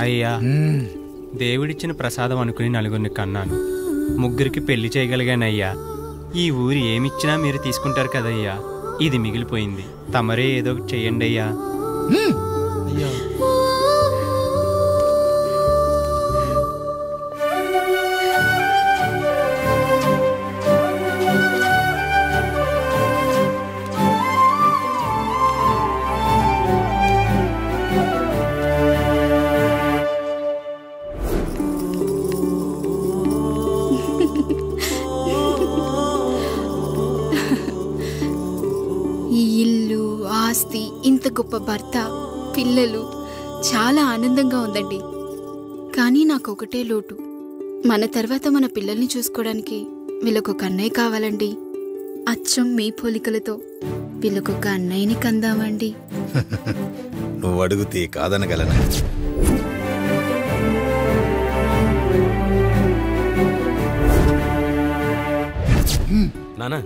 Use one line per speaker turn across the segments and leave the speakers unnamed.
అయ్యా, దేవుడిచ్చిన ప్రసాదం అనుకుని నలుగురిని కన్నాను. 3 పెళ్లి చేయగలిగానయ్యా. ఈ ఊరి ఏమిచ్చినా మీరు తీసుకుంటారు కదయ్యా. ఇది మిగిలిపోయింది. తమరే ఏదో ఒకటి చెయ్యండి అయ్యా.
అయ్యా
ఇంత గొప్ప భర్త, పిల్లలు, చాలా ఆనందంగా ఉందండి. కానీ నాకు ఒకటే లోటు. మన తర్వాత మన పిల్లల్ని చూసుకోవడానికి వీళ్ళకొక అన్నయ్య కావాలండి. అచ్చం మీ పోలికలతో వీళ్ళకొక అన్నయ్యని కందామండి.
నువ్వు అడిగితే కాదనగలనా?
నానా,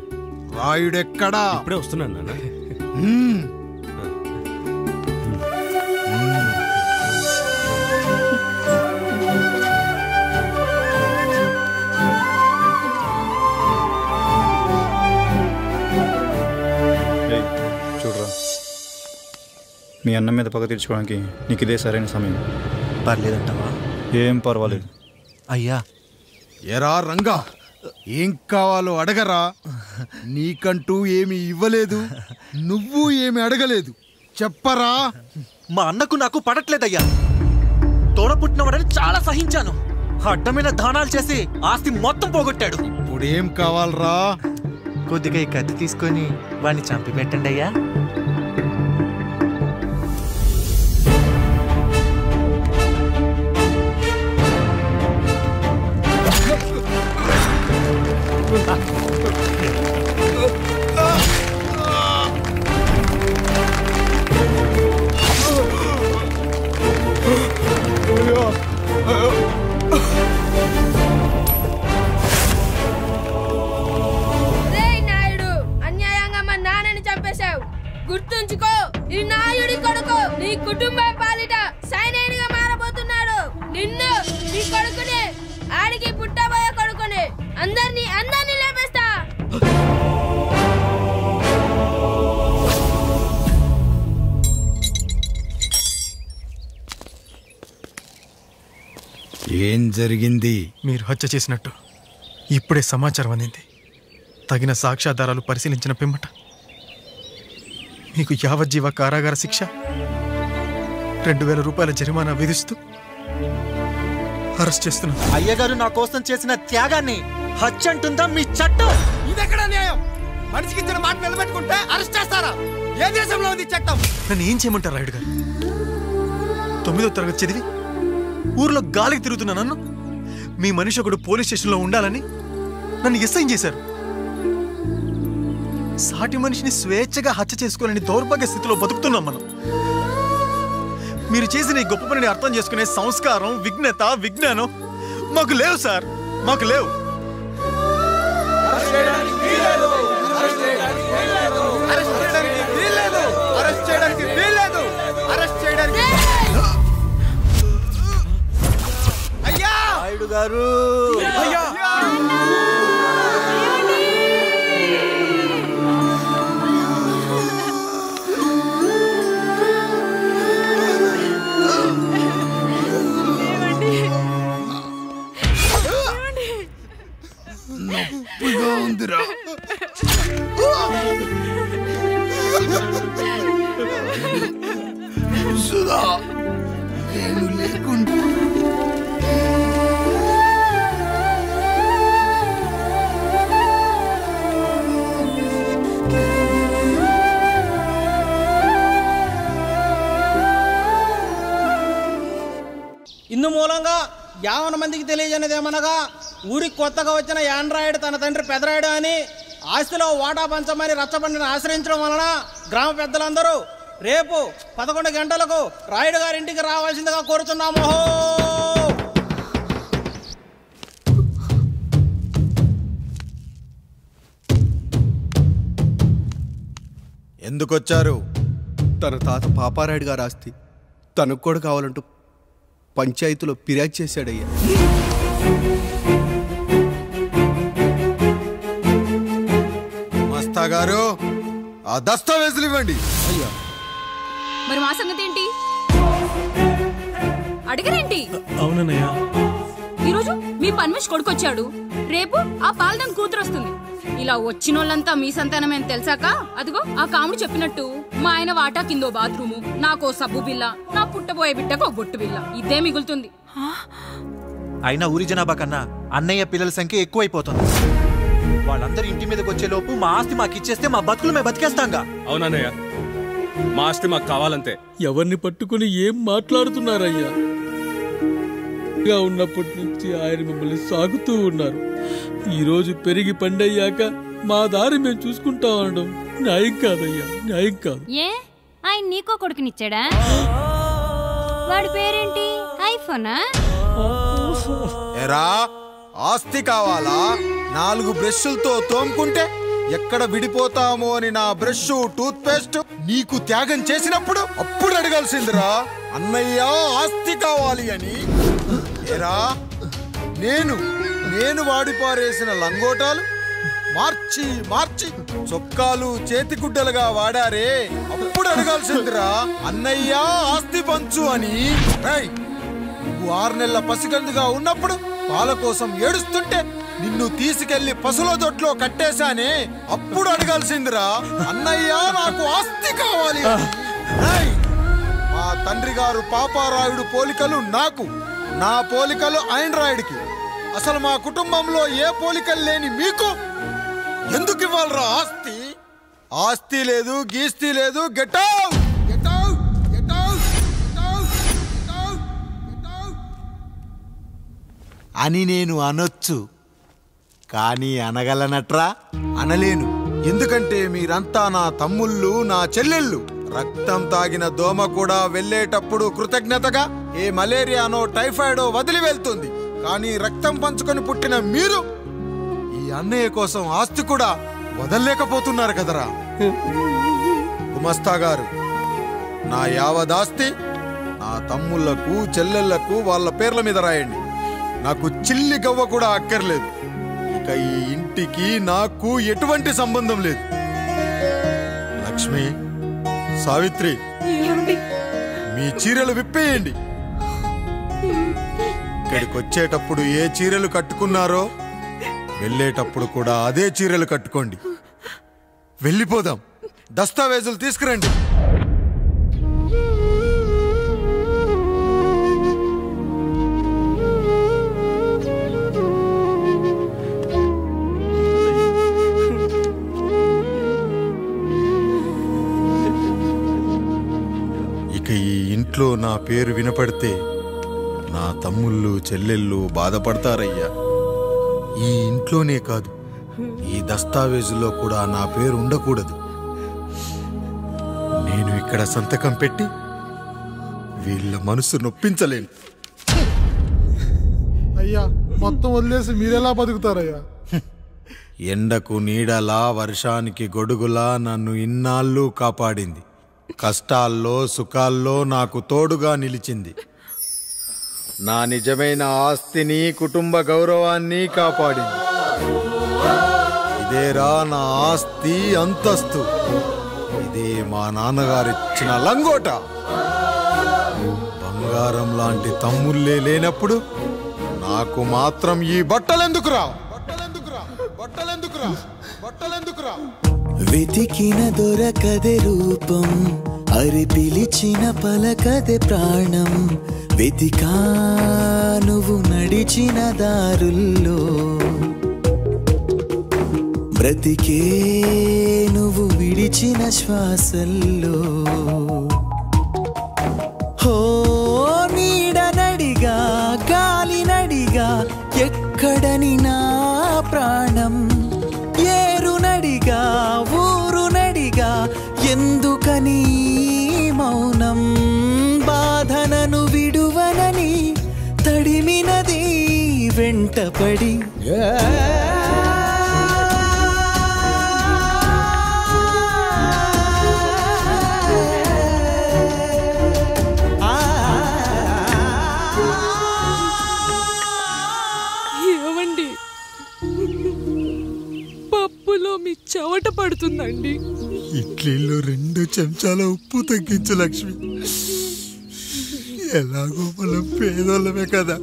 రాయుడెక్కడా?
ఇప్పుడే వస్తున్నాను నాన్న.
చూడరా, మీ అన్నం మీద పగ తీర్చుకోవడానికి నీకు ఇదే సరైన సమయం.
పర్లేదంటావా?
ఏం పర్వాలేదు.
అయ్యా,
ఎరా రంగా, ఏం కావాలో అడగరా. నీకంటూ ఏమి ఇవ్వలేదు, నువ్వు ఏమి అడగలేదు. చెప్పరా.
మా అన్నకు నాకు పడట్లేదయ్యా. తోడ పుట్టినవాడని చాలా సహించాను. అడ్డమైన దానాలు చేసి ఆస్తి మొత్తం పోగొట్టాడు.
ఇప్పుడేం కావాలరా?
కొద్దిగా ఈ కత్తి తీసుకొని వాడిని చంపి పెట్టండి అయ్యా.
గుర్తుంచుకో, ఈ నాయుడి కొడుకు నీ కుటుంబం పాలిట సైనికుడిగా మారబోతున్నాడు. నిన్ను, నీ కొడుకుని, ఆడికి పుట్టబోయే కొడుకుని అందరినీ లేపేస్తా.
ఏం జరిగింది?
మీరు హత్య చేసినట్టు ఇప్పుడే సమాచారం అందింది. తగిన సాక్ష్యాధారాలు పరిశీలించిన పిమ్మట మీకు యావజ్జీవ కారాగార శిక్ష, 2000 రూపాయల జరిమానా విధిస్తూ అరెస్ట్ చేస్తున్నాను.
అయ్యగారు నా కోసం చేసిన త్యాగాన్ని హత్య అంటుందా మీ చట్టం?
ఇదెక్కడ న్యాయం? మనిషికి ఇచ్చిన మాట నిలబెట్టుకుంటే అరెస్ట్ చేస్తారా? ఏ దేశంలో ఉంది చట్టం?
నన్ను ఏం చేయమంటారు రాయుడు గారు? 9వ తరగతి చదివి ఊర్లో గాలికి తిరుగుతున్నా నన్ను మీ మనిషి ఒకడు పోలీస్ స్టేషన్లో ఉండాలని నన్ను ఎస్ఐన్ చేశారు. సాటి మనిషిని స్వేచ్ఛగా హత్య చేసుకోవాలని దౌర్భాగ్య స్థితిలో బతుకుతున్నాం మనం. మీరు చేసిన ఈ గొప్ప పనిని అర్థం చేసుకునే సంస్కారం, విజ్ఞత, విజ్ఞానం మాకు లేవు సార్, మాకు లేవు.
నాయుడు గారు,
నొప్పిగా ఉందిరా. సుధా, నేను లేకుండా
ఇందు మూలంగా 50 మందికి తెలియజేయనిదేమనగా, ఊరికి కొత్తగా వచ్చిన యాండ్రాయిడ్ తన తండ్రి పెదరాయుడు అని ఆస్తిలో వాటా పంచమని రచ్చబండిని ఆశ్రయించడం వలన గ్రామ పెద్దలందరూ రేపు 11 గంటలకు రాయుడు గారింటికి రావాల్సిందిగా కోరుతున్నాము.
ఎందుకొచ్చారు?
తన తాత పాపారాయుడు గారు ఆస్తి తనకు కూడా కావాలంటూ పంచాయతీలో ఫిర్యాదు చేశాడయ్యా.
మస్తా గారు ఆ దస్తావేజులు ఇవ్వండి.
అయ్యా
మరి మా సంగతి ఏంటి? అడగరేంటి?
అవునన్నయ్యా,
ఈరోజు మీ పన్మేష్ కొడుకొచ్చాడు, రేపు ఆ పాలదం కూతురు వస్తుంది. ఇలా వచ్చినోళ్ళంతా మీ సంతానమే అని తెలిసాక అదిగో ఆ కాముడు చెప్పినట్టు మా ఆయన వాటా కిందో బాత్రూము, నాకో సబ్బు బిల్ల, నా పుట్టబోయే బిడ్డకు ఒక బొట్టు బిల్ల, ఇదే మిగులుతుంది.
అయినా ఊరి జనాభా కన్నా అన్నయ్య పిల్లల సంఖ్య ఎక్కువైపోతుంది. వాళ్ళందరూ ఇంటి మీదకి వచ్చే లోపు మా ఆస్తి మాకు ఇచ్చేస్తే మా బతుకులు మేము బతికేస్తాంగా.
అవునన్నయ్య, మా ఆస్తి మాకు కావాలంతే.
ఎవరిని పట్టుకుని ఏం మాట్లాడుతున్నారయ్యా? ఉన్నప్పటి నుంచి ఆయన మిమ్మల్ని సాగుతూ ఉన్నారు. ఈరోజు పెరిగి పండయ్యాక మా దారి మేము చూసుకుంటా ఉండడం న్యాయం కాదయ్యా, న్యాయం కాదు.
ఏ ఆయన నీకో కొడుకునిచ్చాడా? వాడి పేరేంటి? ఐఫోనా?
ఎరా ఆస్తి కావాలా? 4 బ్రష్లతో తోముకుంటే ఎక్కడ విడిపోతామో అని నా బ్రష్ టూత్ పేస్ట్ నీకు త్యాగం చేసినప్పుడు అప్పుడు అడగాల్సిందిరా అన్నయ్య ఆస్తి కావాలి అని. ఎరా నేను వాడిపారేసిన లంగోటాలు మార్చి మార్చి చొక్కాలు చేతిగుడ్డలుగా వాడారే, అప్పుడు అడగాల్సిందిరా అన్నయ్య ఆస్తి పంచు అని. నువ్వు 6 నెలల పసిగందుగా ఉన్నప్పుడు పాల కోసం ఏడుస్తుంటే నిన్ను తీసుకెళ్లి పశువుల దొడ్లో కట్టేశానే, అప్పుడు అడగాల్సిందిరా అన్నయ్య నాకు ఆస్తి కావాలి. మా తండ్రి గారు పాపారాయుడు పోలికలు నాకు, నా పోలికలు ఆండ్రాయిడ్కి. అసలు మా కుటుంబంలో ఏ పోలికలు లేని మీకు ఎందుకు ఇవ్వాలరా ఆస్తి? ఆస్తి లేదు, గీస్తి లేదు. Get out, get out, get out, get out, get out, get out
అని నేను అనొచ్చు, కానీ అనగలనట్రా?
అనలేను. ఎందుకంటే మీరంతా నా తమ్ముళ్ళు, నా చెల్లెళ్ళు. రక్తం తాగిన దోమ కూడా వెళ్ళేటప్పుడు కృతజ్ఞతగా ఏ మలేరియానో టైఫాయిడో వదిలి వెళ్తుంది. కానీ రక్తం పంచుకొని పుట్టిన మీరు ఈ అన్నయ్య కోసం ఆస్తి కూడా వదల్లేకపోతున్నారు కదరా. గుమస్తా గారు, నా యావదాస్తి నా తమ్ముళ్లకు చెల్లెళ్లకు వాళ్ళ పేర్ల మీద రాయండి. నాకు చిల్లి గవ్వ కూడా అక్కర్లేదు. ఇక ఈ ఇంటికి నాకు ఎటువంటి సంబంధం లేదు. లక్ష్మి, సావిత్రి, మీ చీరలు విప్పేయండి. ఇక్కడికి వచ్చేటప్పుడు ఏ చీరలు కట్టుకున్నారో వెళ్ళేటప్పుడు కూడా అదే చీరలు కట్టుకోండి. వెళ్ళిపోదాం. దస్తావేజులు తీసుకురండి. ఇక ఈ ఇంట్లో నా పేరు వినపడితే నా తమ్ముళ్ళు చెల్లెళ్ళు బాధపడతారయ్యా. ఈ ఇంట్లోనే కాదు, ఈ దస్తావేజులో కూడా నా పేరు ఉండకూడదు. నేను ఇక్కడ సంతకం పెట్టి వీళ్ళ మనసు నొప్పించలేను.
అయ్యా, మొత్తం వదిలేసి మీరెలా బతుకుతారయ్యా?
ఎండకు నీడలా, వర్షానికి గొడుగులా నన్ను ఇన్నాళ్ళు కాపాడింది. కష్టాల్లో సుఖాల్లో నాకు తోడుగా నిలిచింది. నా నిజమైన ఆస్తిని, కుటుంబ గౌరవాన్ని కాపాడింది. ఇదేరా నా ఆస్తి, అంతస్తు. ఇదే మా నాన్నగారిచ్చిన లంగోట. బంగారం లాంటి తమ్ముళ్ళే లేనప్పుడు నాకు మాత్రం ఈ బట్టలెందుకురా?
వెతికిన దొరకదే రూపం, అరి పిలిచిన పలకదే ప్రాణం. వెతికా నువ్వు నడిచిన దారుల్లో, బ్రతికే నువ్వు విడిచిన శ్వాసల్లో. హో నీడనడిగా, గాలినడిగా, ఎక్కడని నా ప్రాణం. ఏరునడిగా, ఊరునడిగా, ఎందుకని మౌనం. బాధనను విడువనని తడిమినది వెంటపడి.
చెమట పడుతుందండి.
ఇడ్లీలో 2 చెంచాల ఉప్పు తగ్గించు లక్ష్మి. ఎలాగో మనం పేదోళ్ళమే కదా,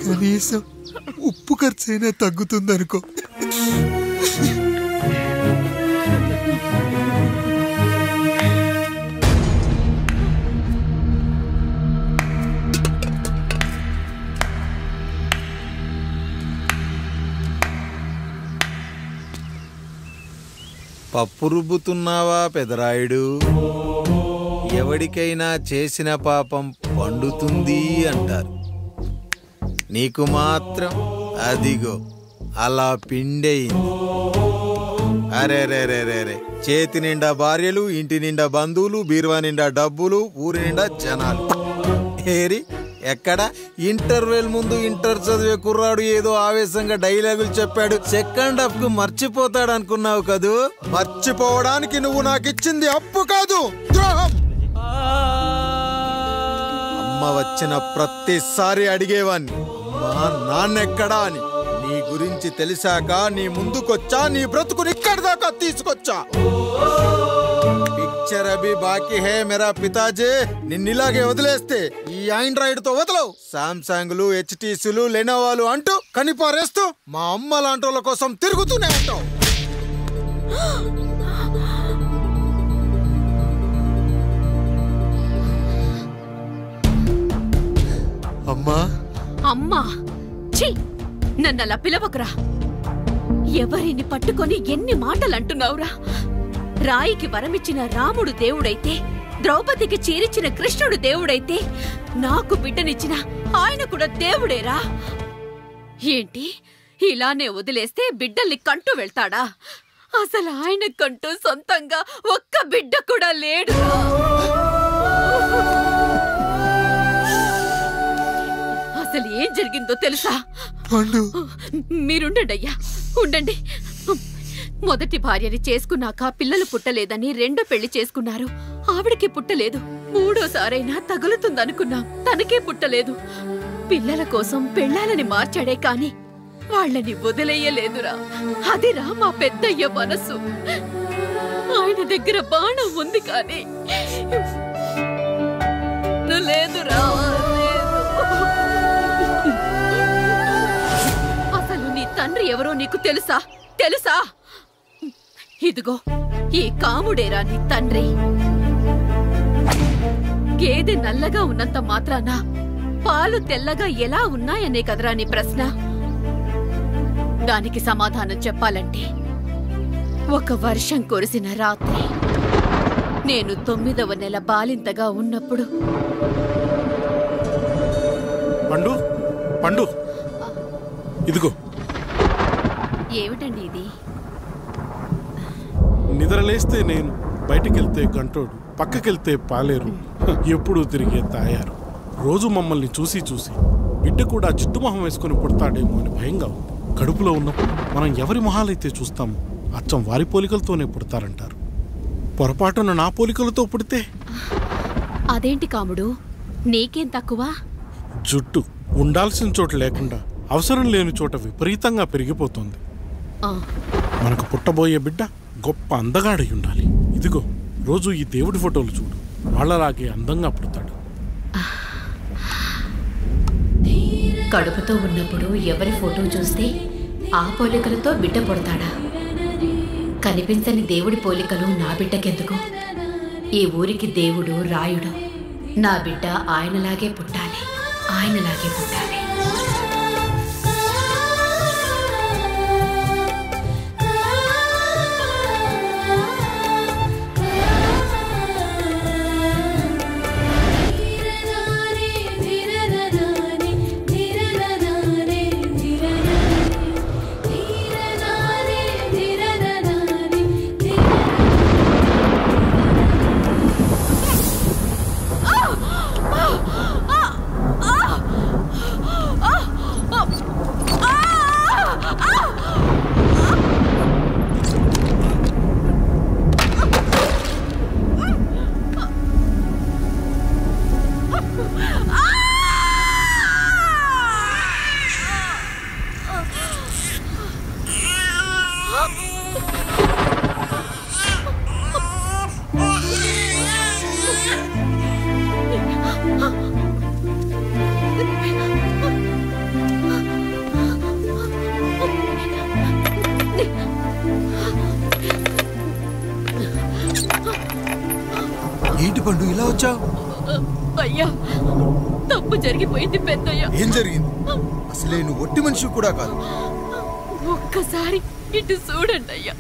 కనీసం ఉప్పు ఖర్చైనా తగ్గుతుందనుకో.
పప్పు రుబ్బుతున్నావా పెదరాయుడు? ఎవడికైనా చేసిన పాపం పండుతుంది అంటారు, నీకు మాత్రం అదిగో అలా పిండయింది. అరే రే రే రే రే, చేతి నిండా భార్యలు, ఇంటి నిండా బంధువులు, బీరువా నిండా డబ్బులు, ఊరి నిండా జనాలు. ఏరి ఎక్కడ ఇంటర్వెల్ ముందు ఇంటర్ చదివే కుర్రాడు ఏదో ఆవేశంగా డైలాగులు చెప్పాడు, సెకండ్ హాఫ్ కు మర్చిపోతాడు అనుకున్నావు కదూ?
మర్చిపోవడానికి నువ్వు నాకు ఇచ్చింది అప్పు కాదు, ద్రోహం.
అమ్మ వచ్చిన ప్రతిసారి అడిగేవాన్ని, అమ్మా నాన్నెక్కడా అని. నీ గురించి తెలిసాక నీ ముందుకొచ్చా, నీ బ్రతుకుని ఇక్కడి దాకా తీసుకొచ్చా. పిక్చర్ అభి బాకీ హే మేరా పితాజీ. నిన్నిలాగే వదిలేస్తే ఈ ఆండ్రాయిడ్ తో వదలవు. సామ్సంగ్లు, హెచ్టీసీలు, లెనోవాలు అంటూ కనిపారేస్తూ మా అమ్మ లాంటి కోసం తిరుగుతూనే ఉంటావు.
అమ్మా
అమ్మా, ఛీ, నన్ను అలా పిలవకురా. ఎవరిని పట్టుకొని ఎన్ని మాటలు అంటున్నావురా? రాయికి వరమిచ్చిన రాముడు దేవుడైతే, ద్రౌపదికి చీరిచిన కృష్ణుడు దేవుడైతే, నాకు బిడ్డనిచ్చిన ఆయన కూడా దేవుడేరా. ఏంటి ఇలానే వదిలేస్తే బిడ్డల్ని కంటూ వెళ్తాడా? అసలు ఆయన కంటూ సొంతంగా ఒక్క బిడ్డ కూడా లేడురా. అసలు ఏం జరిగిందో తెలుసా? మీరుండండి అయ్యా, ఉండండి. మొదటి భార్యని చేసుకున్నాక పిల్లలు పుట్టలేదని రెండో పెళ్లి చేసుకున్నారు. ఆవిడకి పుట్టలేదు. మూడోసారైనా తగులుతుందనుకున్నాం, తనకే పుట్టలేదు. పిల్లల కోసం పెళ్ళాలని మార్చాడే కాని వాళ్ళని వదిలేయలేదురా. అదిరా మా పెద్దయ్య మనసు. ఆయన దగ్గర బాణం ఉంది కానీ లేదురా. అసలు నీ తండ్రి ఎవరో నీకు తెలుసా? తెలుసా? ఇదిగో ఈ కాముడేరా నీ తండ్రి. గేదె నల్లగా ఉన్నంత మాత్రాన పాలు తెల్లగా ఎలా ఉన్నాయనే కదరా నీ ప్రశ్న. దానికి సమాధానం చెప్పాలంటే, ఒక వర్షం కురిసిన రాత్రి నేను 9వ నెల బాలింతగా ఉన్నప్పుడు.
పండు పండు, ఇదిగో.
ఏమిటండి ఇది?
నిద్రలేస్తే నేను, బయటికెళ్తే గంటోడు, పక్కకెళ్తే పాలేరు, ఎప్పుడూ తిరిగే తాయారు. రోజు మమ్మల్ని చూసి చూసి బిడ్డ కూడా జిడ్డు మొహం వేసుకుని పుడతాడేమో అని భయంగా ఉంది. కడుపులో ఉన్నప్పుడు మనం ఎవరి మొహాలైతే చూస్తామో అచ్చం వారి పోలికలతోనే పుడతారంటారు. పొరపాటున నా పోలికలతో పుడితే?
అదేంటి కాముడు, నీకేం తక్కువ?
జుట్టు ఉండాల్సిన చోట లేకుండా అవసరం లేని చోట విపరీతంగా పెరిగిపోతుంది. మనకు పుట్టబోయే బిడ్డ గొప్ప అందగాడై ఉండాలి. ఇదిగో రోజు ఈ దేవుడి ఫోటోలు చూడు, వాళ్ళలాగే అందంగా పుడతాడు.
కడుపుతో ఉన్నప్పుడు ఎవరి ఫోటో చూస్తే ఆ పోలికలతో బిడ్డ పుడతాడా? కనిపించని దేవుడి పోలికలు నా బిడ్డకెందుకు? ఈ ఊరికి దేవుడు రాయుడు. నా బిడ్డ ఆయనలాగే పుట్టాలి, ఆయనలాగే పుట్టాలి.
వచ్చావు?
అయ్యా, తప్పు జరిగిపోయింది పెద్దయ్యా.
ఏం జరిగింది? అసలే నువ్వు ఒట్టి మనిషి కూడా కాదు.
ఒక్కసారి ఇటు చూడండి అయ్యా.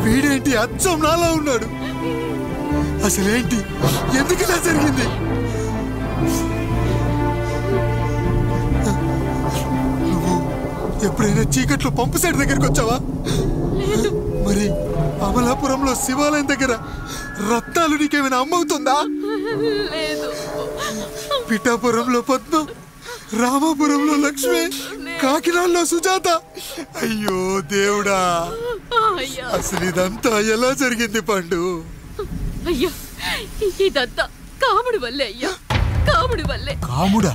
వీడేంటి అచ్చం నాలా ఉన్నాడు? అసలేంటి? ఎందుకు ఇలా జరిగింది? నువ్వు ఎప్పుడైనా చీకట్లో పంపు సైడ్ దగ్గరికి వచ్చావా? మరి అమలాపురంలో శివాలయం దగ్గర రత్నాలు నీకేమైనా అమ్మవుతుందా?
లేదు.
పిఠాపురంలో పద్మ, రామాపురంలో లక్ష్మి, కాకినాడలో సుజాత. అయ్యో దేవుడా, అసలు ఇదంతా ఎలా జరిగింది పండు?
అయ్యా, ఇదంతా కాముడి వల్లే అయ్యా, కాముడి వల్లే.
కాముడా?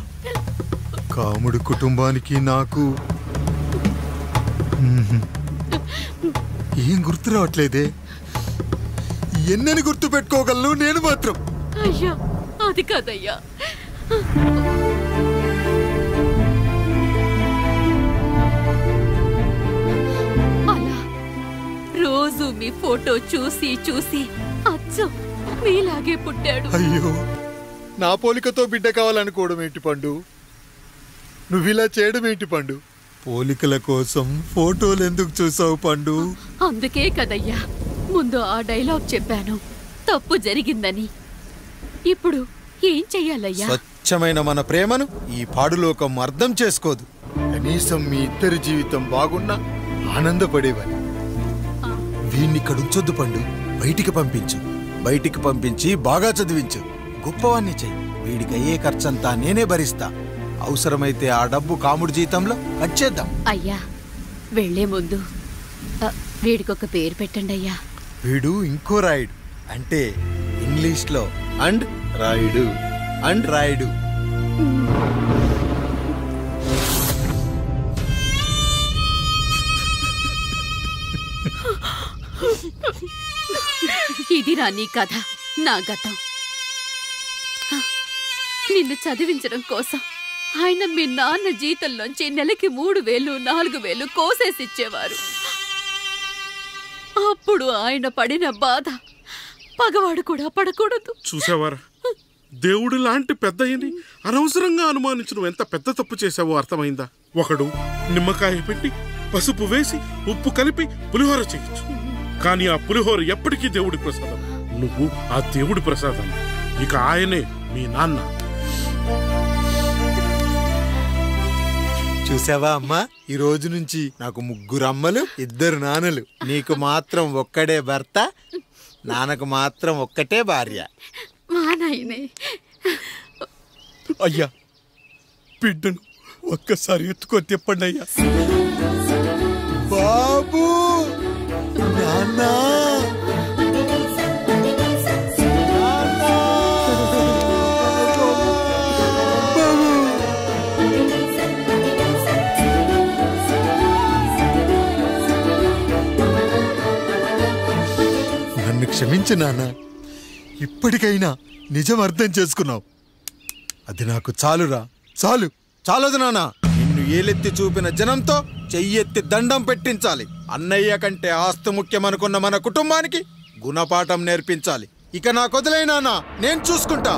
కాముడు కుటుంబానికి నాకు ఏం గుర్తు రావట్లేదే. ఎన్నని గుర్తు పెట్టుకోగలను నేను మాత్రం.
అయ్యా, అది కాదయ్యా. అలా రోజు మీ ఫోటో చూసి చూసి అచ్చం మీలాగే పుట్టాడు.
అయ్యో, నా పోలికతో బిడ్డ కావాలనుకోవడం ఏంటి పండు? నువ్విలా చేయడం ఏంటి పండు? పోలికల కోసం ఫోటోలు ఎందుకు చూసావు పండు?
అందుకే కదయ్యా ముందు ఆ డైలాగ్ చెప్పాను, తప్పు జరిగిందని. ఇప్పుడు ఏం చెయ్యాలయ్యా?
స్వచ్ఛమైన మన ప్రేమను ఈ పాడులోకం అర్థం చేసుకోదు. కనీసం మీ ఇద్దరి జీవితం బాగున్నా ఆనందపడేవాడి. వీణ్ణి ఇక్కడ ఉంచొద్దు పండు, బయటికి పంపించు. బయటికి పంపించి బాగా చదివించు, గొప్పవాణ్ణి చెయ్యి. వీడికి అయ్యే ఖర్చంతా నేనే భరిస్తా. అవసరమైతే ఆ డబ్బు కాముడి జీతంలో కట్ చేద్దాం.
అయ్యా, వెళ్లే ముందు వీడికొక పేరు పెట్టండి అయ్యా.
వీడు ఇంకో రాయుడు, అంటే ఇంగ్లీష్ లో అండ్ రాయుడు, అండ్ రాయుడు.
ఇదిరా నీ కథ, నా గతం. నిన్ను చదివించడం కోసం ఆయన మీ నాన్న జీతంలోంచి నెలకి 3,000, 4,000 కోసేసిచ్చేవారు. అప్పుడు ఆయన పడిన బాధ పగవాడు కూడా పడకూడదు.
చూసావారా, దేవుడు లాంటి పెద్దయ్యని అనవసరంగా అనుమానించడం ఎంత పెద్ద తప్పు చేశావో అర్థమైందా? ఒకడు నిమ్మకాయ పెట్టి పసుపు వేసి ఉప్పు కలిపి పులిహోర చేయొచ్చు, కానీ ఆ పులిహోర ఎప్పటికీ దేవుడి ప్రసాదం. నువ్వు ఆ దేవుడి ప్రసాదం. ఇక ఆయనే మీ నాన్న.
చూసావా అమ్మా, ఈ రోజు నుంచి నాకు 3 అమ్మలు, 2 నాన్నలు. నీకు మాత్రం ఒక్కడే భర్త, నాన్నకు మాత్రం ఒక్కటే భార్య.
మా నాయనే.
అయ్యా, బిడ్డను ఒక్కసారి ఎత్తుకొని తిప్పండి అయ్యా.
బాబు, నాన్న, నన్ను క్షమించు నాన్న. ఇప్పటికైనా నిజం అర్థం చేసుకున్నావు. అది నాకు చాలురా, చాలు.
చాలదు నాన్న, నిన్ను ఏలెత్తి చూపిన జనంతో చెయ్యెత్తి దండం పెట్టించాలి. అన్నయ్య కంటే ఆస్తు ముఖ్యమనుకున్న మన కుటుంబానికి గుణపాఠం నేర్పించాలి. ఇక నాకు వదిలే నాన్న, నేను చూసుకుంటా.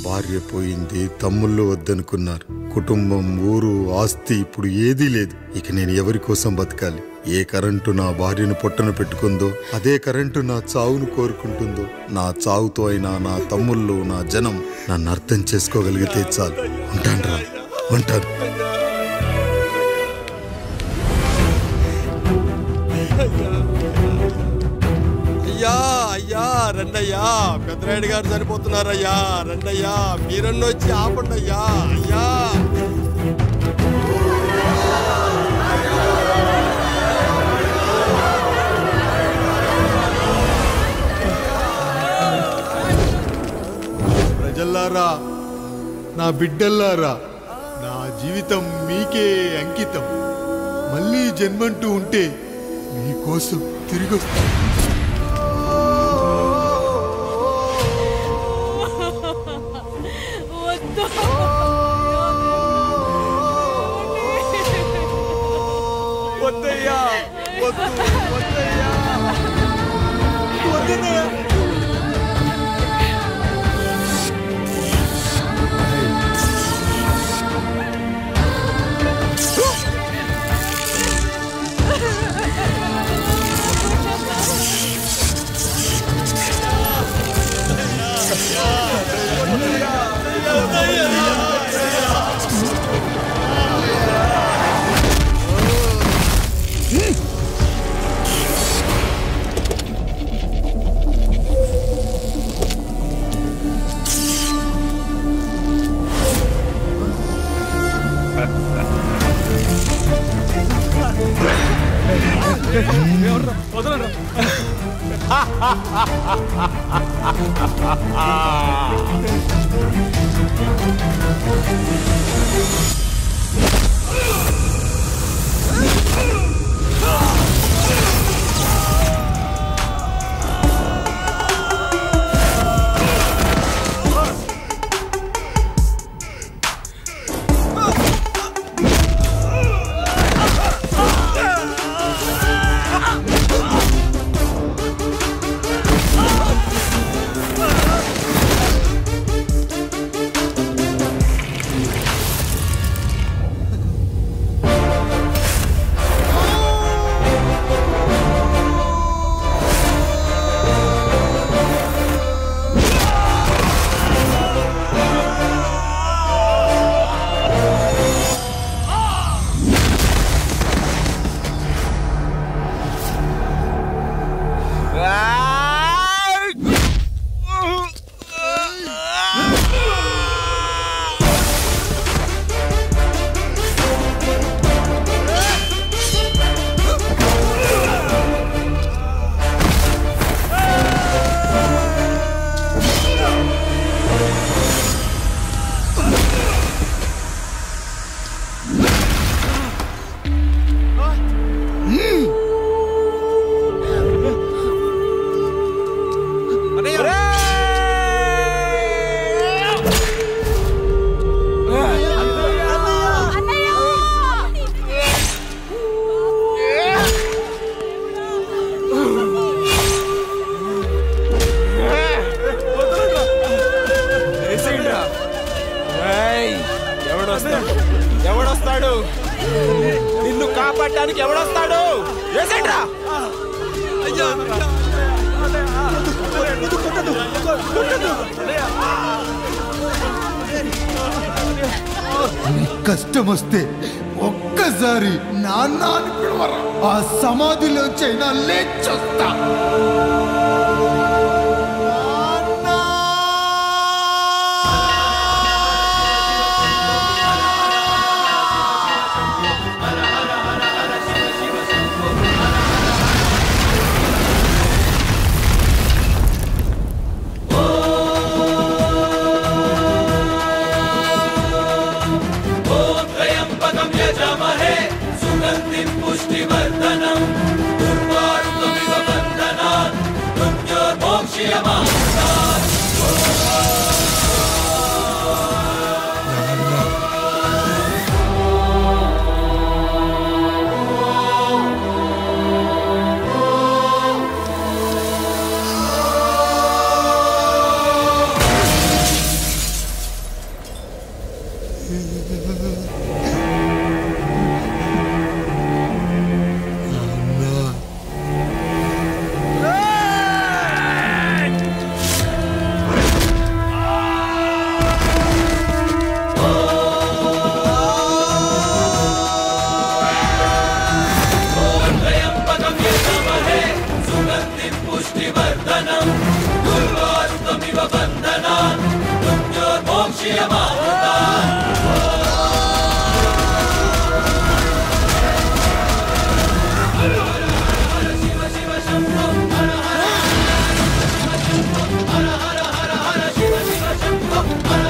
భార్య పోయింది, తమ్ముళ్ళు వద్దనుకున్నారు. కుటుంబం, ఊరు, ఆస్తి ఇప్పుడు ఏదీ లేదు. ఇక నేను ఎవరి కోసం బతకాలి? ఏ కరెంటు నా భార్యను పొట్టన పెట్టుకుందో అదే కరెంటు నా చావును కోరుకుంటుందో. నా చావుతో అయినా నా తమ్ముళ్ళు, నా జనం నన్ను అర్థం చేసుకోగలిగితే చాలు. ఉంటానురా, ఉంటాను.
అయ్యా అయ్యా రండయ్యా, పెద్దరాయుడు గారు చనిపోతున్నారయ్యా. రండయ్యా, మీరన్న వచ్చి ఆపండి అయ్యా. అయ్యా
కొడుకుల్లారా, నా బిడ్డల్లారా, నా జీవితం మీకే అంకితం. మళ్ళీ జన్మంటూ ఉంటే మీకోసం తిరిగి వస్తాను.
వద్దయ్యా, వద్దు, వద్దయ్యా, వద్దయ్యా. ఎవడొస్తాడు? నిన్ను కాపాడటానికి ఎవడొస్తాడు? వేసేట్రా.
కష్టం వస్తే ఒక్కసారి నాన్న అని పిలవరా, ఆ సమాధిలోంచైనా లేచొస్తా.
శంభో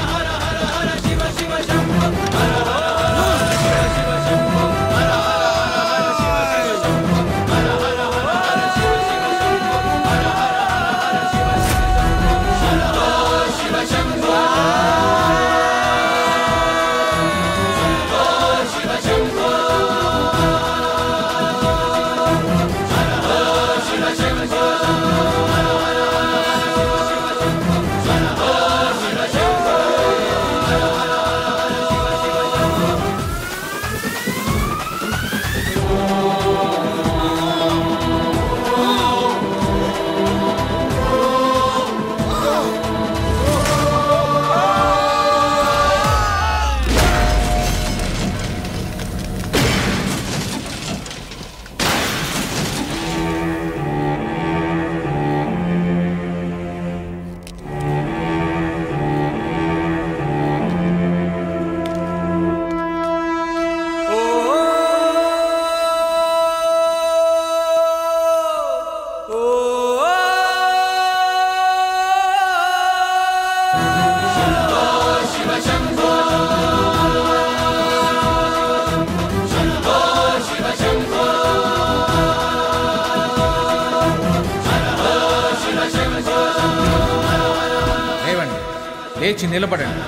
లేచి నిలబడండి,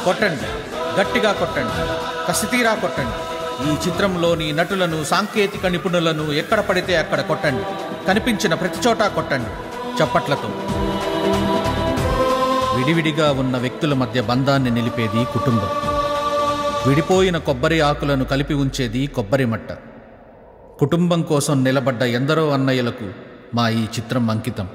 కొట్టండి, గట్టిగా కొట్టండి, కసితీరా కొట్టండి. ఈ చిత్రంలోని నటులను, సాంకేతిక నిపుణులను ఎక్కడ పడితే అక్కడ కొట్టండి. కనిపించిన ప్రతి చోట కొట్టండి చప్పట్లతో. విడివిడిగా ఉన్న వ్యక్తుల మధ్య బంధాన్ని నిలిపేది కుటుంబం. విడిపోయిన కొబ్బరి ఆకులను కలిపి ఉంచేది కొబ్బరి మట్ట. కుటుంబం కోసం నిలబడ్డ ఎందరో అన్నయ్యలకు మా ఈ చిత్రం అంకితం.